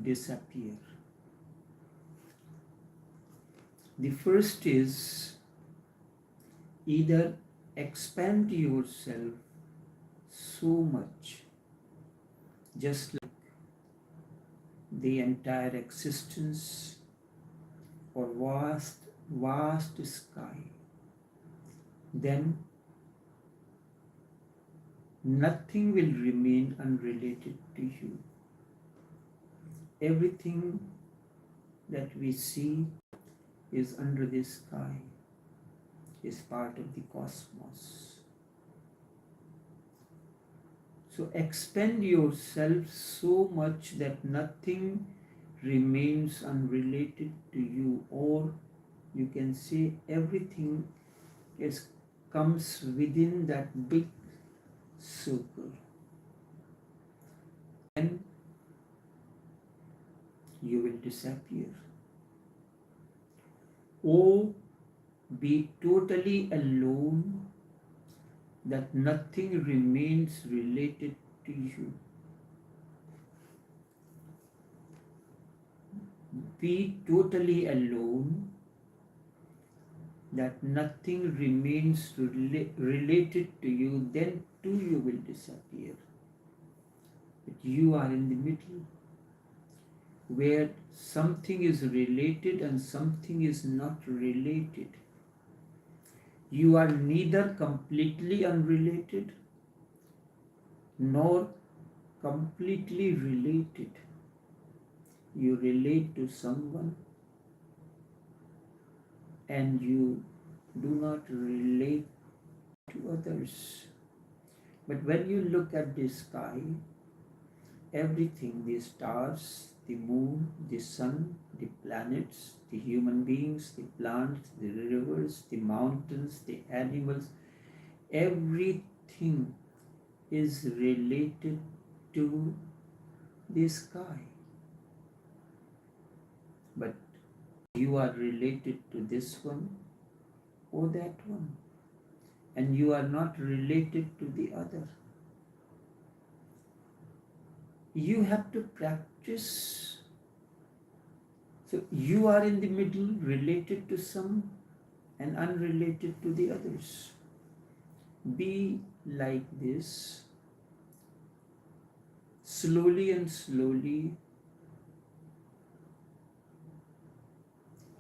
disappear. The first is either expand yourself so much, just like the entire existence or vast sky, then nothing will remain unrelated to you. Everything that we see is under the sky, is part of the cosmos. So expand yourself so much that nothing remains unrelated to you, or you can say everything comes within that big circle. Then you will disappear. Or be totally alone, that nothing remains related to you. Be totally alone, that nothing remains related to you, then too you will disappear. But you are in the middle, where something is related and something is not related. You are neither completely unrelated nor completely related. You relate to someone and you do not relate to others. But when you look at the sky, everything, the stars, the moon, the sun, the planets, the human beings, the plants, the rivers, the mountains, the animals, everything is related to the sky. But you are related to this one or that one, and you are not related to the other. You have to practice. So you are in the middle, related to some and unrelated to the others. Be like this. Slowly and slowly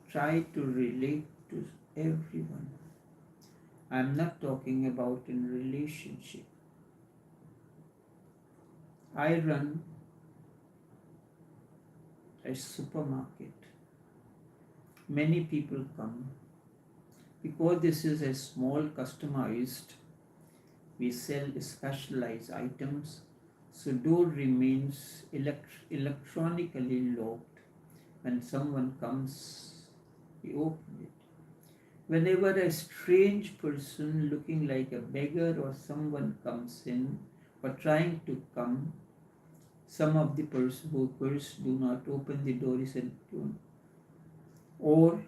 try to relate to everyone. I'm not talking about in relationship. I run a supermarket. Many people come. Because this is a small customized, we sell specialized items, so door remains electronically locked. When someone comes, we open it. Whenever a strange person looking like a beggar or someone comes in or trying to come, some of the workers do not open the door, or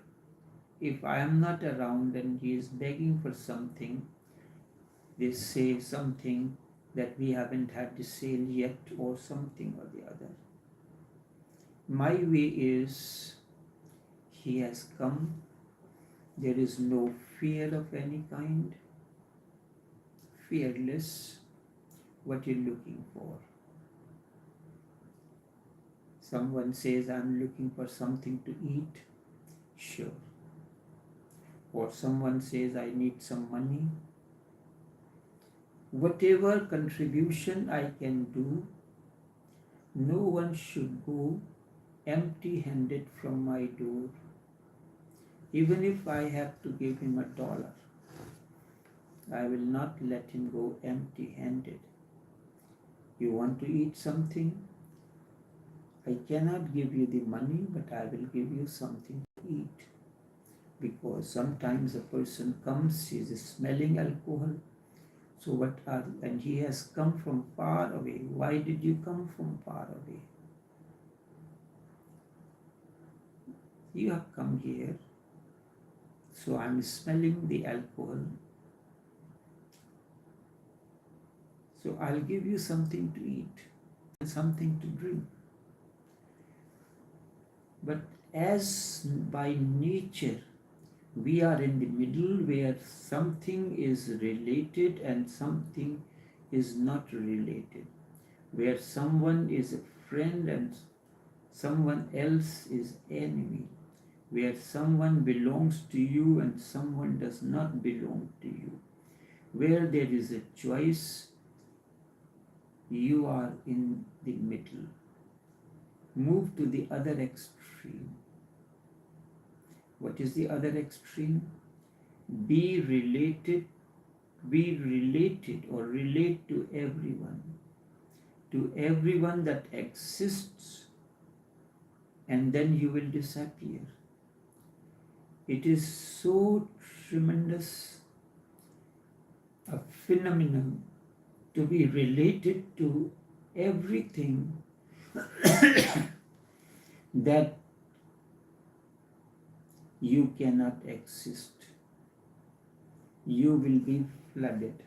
if I am not around and he is begging for something, they say something that we haven't had the sale yet or something or the other. My way is, he has come, there is no fear of any kind, fearless, what you're looking for. Someone says, I'm looking for something to eat, sure. Or someone says, I need some money. Whatever contribution I can do, no one should go empty-handed from my door. Even if I have to give him $1, I will not let him go empty-handed. You want to eat something? I cannot give you the money, but I will give you something to eat. Because sometimes a person comes, he is smelling alcohol. So and he has come from far away. Why did you come from far away? You have come here. So I'm smelling the alcohol. So I'll give you something to eat and something to drink. But as by nature, we are in the middle where something is related and something is not related, where someone is a friend and someone else is enemy, where someone belongs to you and someone does not belong to you, where there is a choice, you are in the middle. Move to the other extreme. What is the other extreme? Be related or relate to everyone that exists, and then you will disappear. It is so tremendous a phenomenon to be related to everything that you cannot exist. You will be flooded.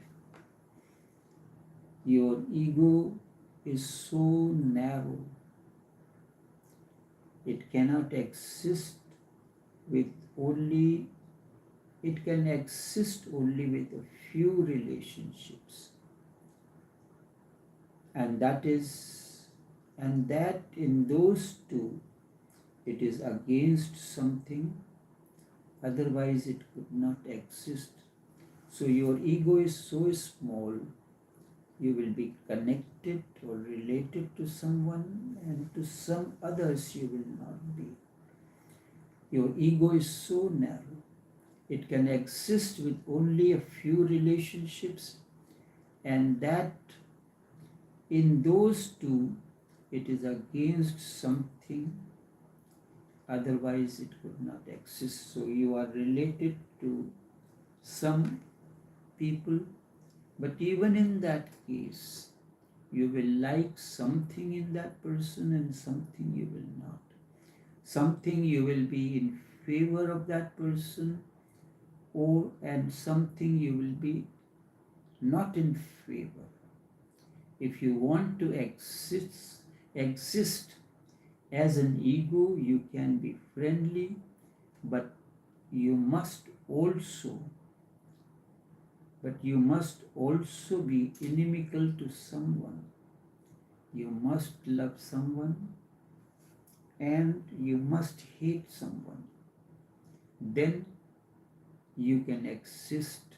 Your ego is so narrow. It cannot exist with only, it can exist only with a few relationships. And that in those two, it is against something, otherwise it could not exist. So your ego is so small, you will be connected or related to someone, and to some others you will not be. Your ego is so narrow. It can exist with only a few relationships, and that in those two, it is against something, otherwise it could not exist. So you are related to some people, but even in that case, you will like something in that person and something you will not. Something you will be in favor of that person, and something you will be not in favor. If you want to exist as an ego, you can be friendly, but you must also be inimical to someone. You must love someone and you must hate someone. Then you can exist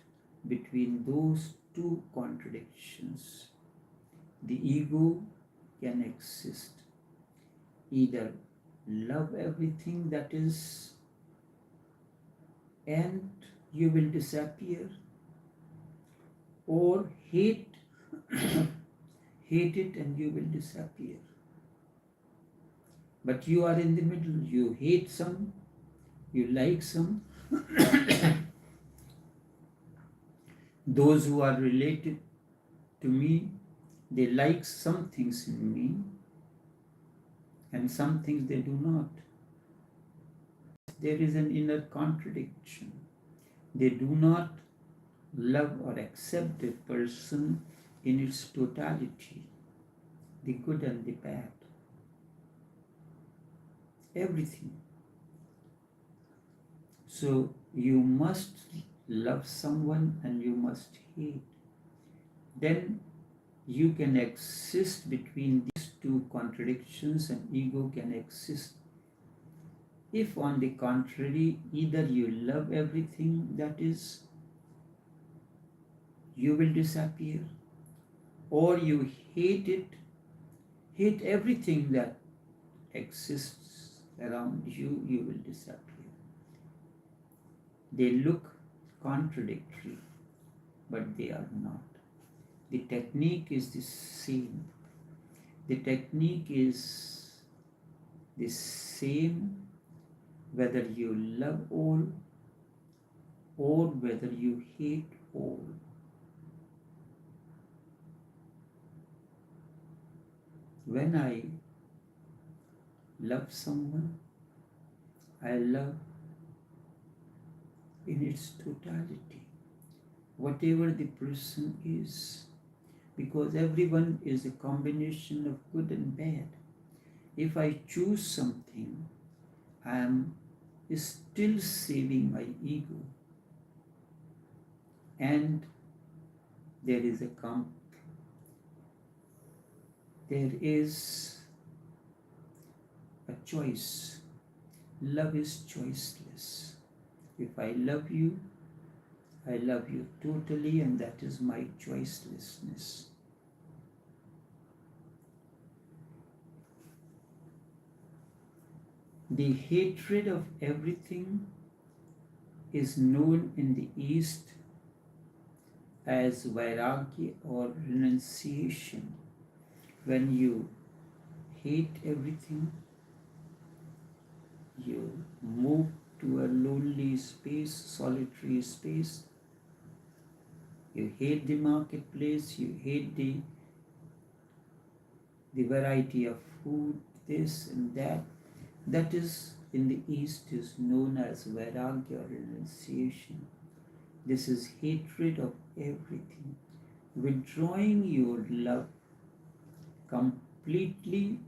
between those two contradictions. The ego can exist. Either love everything that is and you will disappear, or hate it and you will disappear. But you are in the middle. You hate some, you like some. Those who are related to me, they like some things in me and some things they do not. There is an inner contradiction. They do not love or accept a person in its totality, the good and the bad, everything. So you must love someone and you must hate. Then you can exist between these two contradictions and ego can exist. If on the contrary, either you love everything that is, you will disappear, or you hate everything that exists around you, you will disappear. They look contradictory, but they are not. The technique is the same. The technique is the same whether you love all or whether you hate all. When I love someone, I love in its totality, whatever the person is, because everyone is a combination of good and bad. If I choose something, I am still saving my ego, and there is a choice. Love is choiceless. If I love you, I love you totally, and that is my choicelessness. The hatred of everything is known in the East as vairagya or renunciation. When you hate everything, you move to a lonely space, solitary space. You hate the marketplace, you hate the variety of food, this and that. That is, in the East, is known as vairagya or renunciation. This is hatred of everything. Withdrawing your love completely,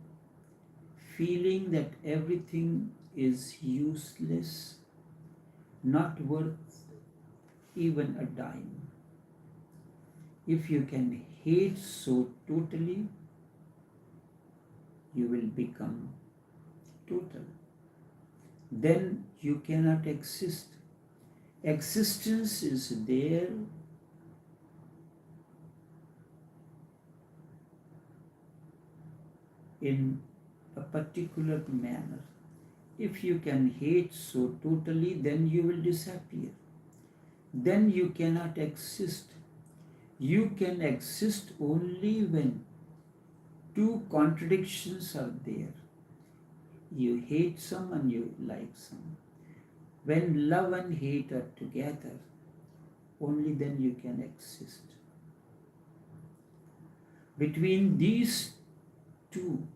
feeling that everything is useless, not worth even a dime. If you can hate so totally, you will become total. Then you cannot exist. Existence is there in a particular manner. If you can hate so totally, then you will disappear. Then you cannot exist. You can exist only when two contradictions are there. You hate some and you like some. When love and hate are together, only then you can exist. Between these two,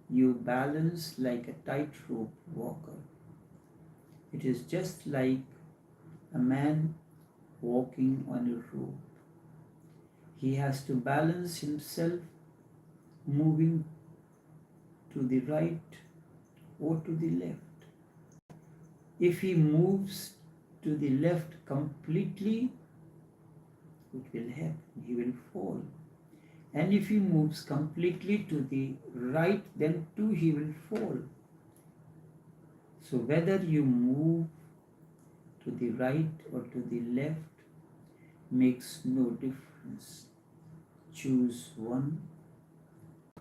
you balance like a tightrope walker. It is just like a man walking on a rope. He has to balance himself moving to the right or to the left. If he moves to the left completely, what will happen? He will fall. And if he moves completely to the right, then too he will fall. So whether you move to the right or to the left makes no difference. Choose one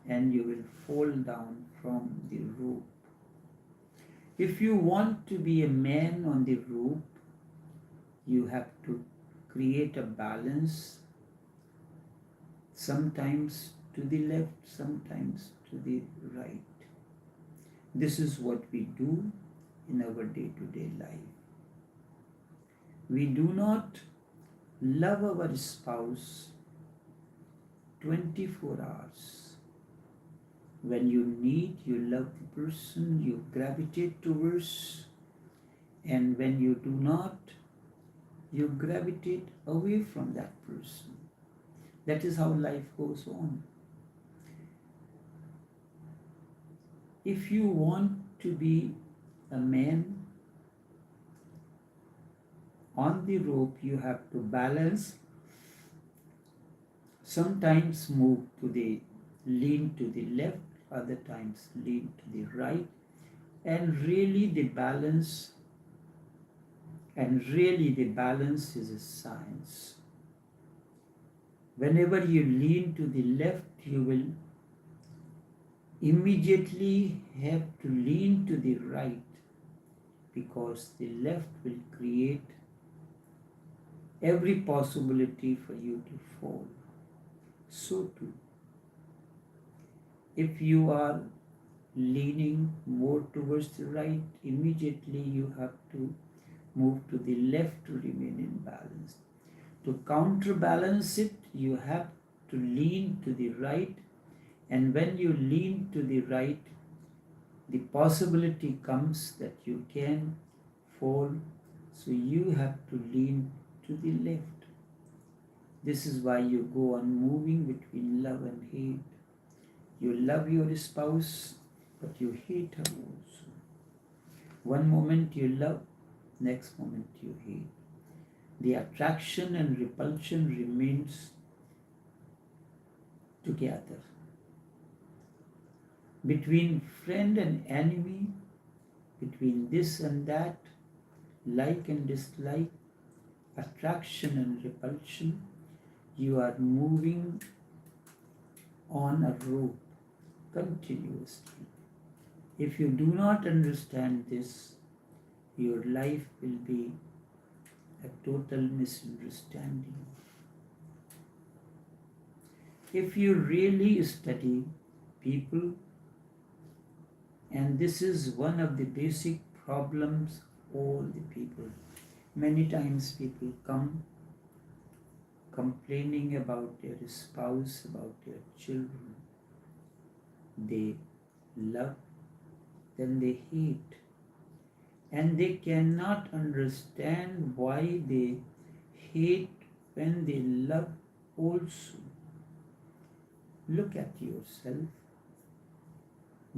and you will fall down from the rope. If you want to be a man on the rope, you have to create a balance, sometimes to the left, sometimes to the right. This is what we do in our day-to-day life. We do not love our spouse 24 hours. When you need, you love the person, you gravitate towards, and when you do not, you gravitate away from that person. That is how life goes on. If you want to be a man on the rope, you have to balance, sometimes lean to the left, other times lean to the right, and really the balance is a science. Whenever you lean to the left, you will immediately have to lean to the right, because the left will create every possibility for you to fall. So too, if you are leaning more towards the right, immediately you have to move to the left to remain in balance. To counterbalance it, you have to lean to the right, and when you lean to the right, the possibility comes that you can fall, so you have to lean to the left. This is why you go on moving between love and hate. You love your spouse, but you hate her also. One moment you love, next moment you hate. The attraction and repulsion remains together. Between friend and enemy, between this and that, like and dislike, attraction and repulsion, you are moving on a rope continuously. If you do not understand this, your life will be a total misunderstanding. If you really study people, and this is one of the basic problems of all the people, many times people come complaining about their spouse, about their children. They love, then they hate. And they cannot understand why they hate when they love also. Look at yourself.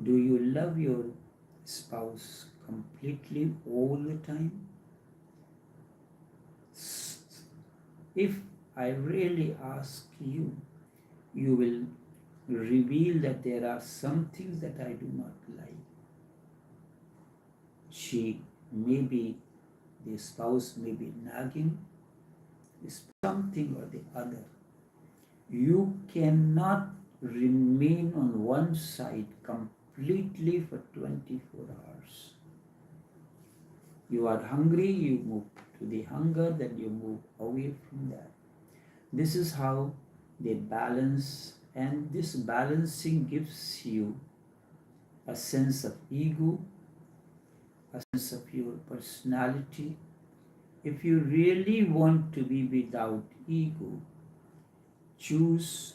Do you love your spouse completely all the time? If I really ask you, you will reveal that there are some things that I do not like. The spouse may be nagging, something or the other. You cannot remain on one side completely for 24 hours. You are hungry, you move to the hunger, then you move away from that. This is how they balance, and this balancing gives you a sense of ego, a sense of your personality. If you really want to be without ego, choose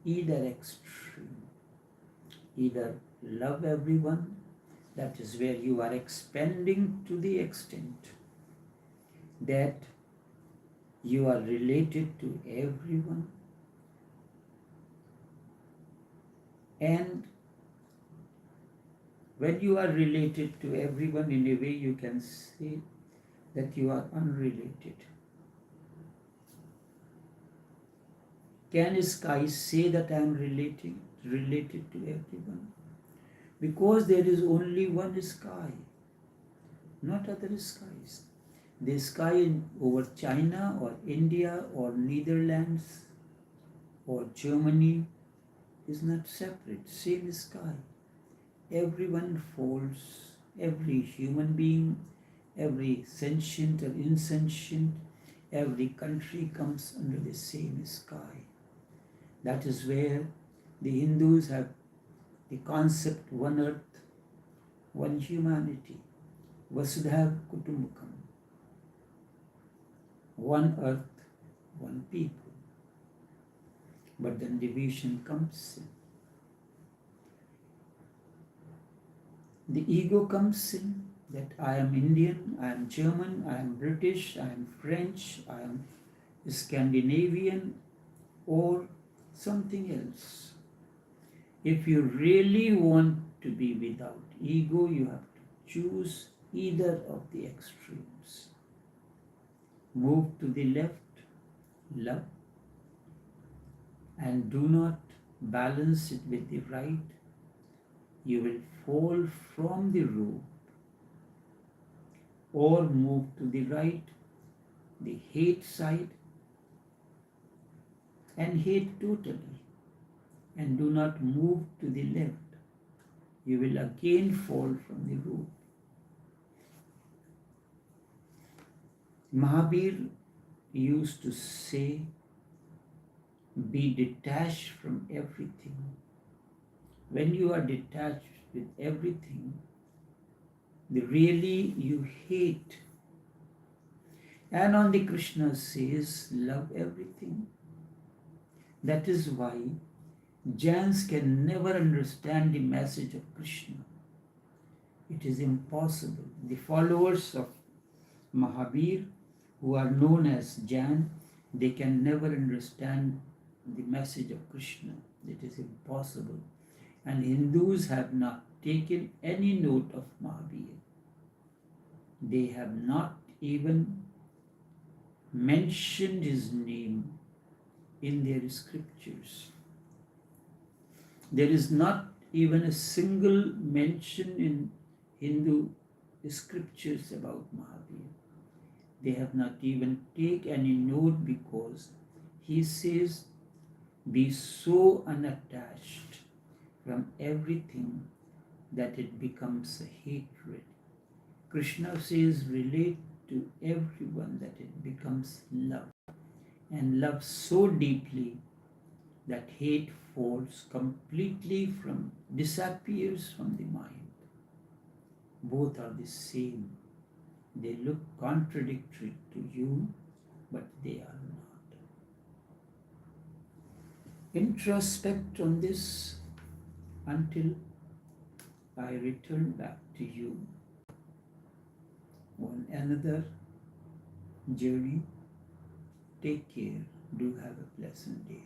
either extreme. Either love everyone, that is where you are expanding to the extent that you are related to everyone, and when you are related to everyone, in a way you can say that you are unrelated. Can a sky say that I am related to everyone? Because there is only one sky, not other skies. The sky over China or India or Netherlands or Germany is not separate, same sky. Everyone falls, every human being, every sentient or insentient, every country comes under the same sky. That is where the Hindus have the concept one earth, one humanity, Vasudha Kutumbakam, one earth, one people. But then division comes in. The ego comes in, that I am Indian, I am German, I am British, I am French, I am Scandinavian, or something else. If you really want to be without ego, you have to choose either of the extremes. Move to the left, love, and do not balance it with the right. You will fall from the rope, or move to the right, the hate side, and hate totally, and do not move to the left. You will again fall from the rope. Mahabir used to say, be detached from everything. When you are detached with everything, really you hate. And on the Krishna says, love everything. That is why Jains can never understand the message of Krishna. It is impossible. The followers of Mahabir, who are known as Jain, they can never understand the message of Krishna. It is impossible. And Hindus have not taken any note of Mahabir. They have not even mentioned his name in their scriptures. There is not even a single mention in Hindu scriptures about Mahavir. They have not even taken any note because he says, be so unattached from everything that it becomes a hatred. Krishna says, relate to everyone that it becomes love. And love so deeply that hate falls completely disappears from the mind. Both are the same. They look contradictory to you, but they are not. Introspect on this until I return back to you on another journey. Take care. Do have a pleasant day.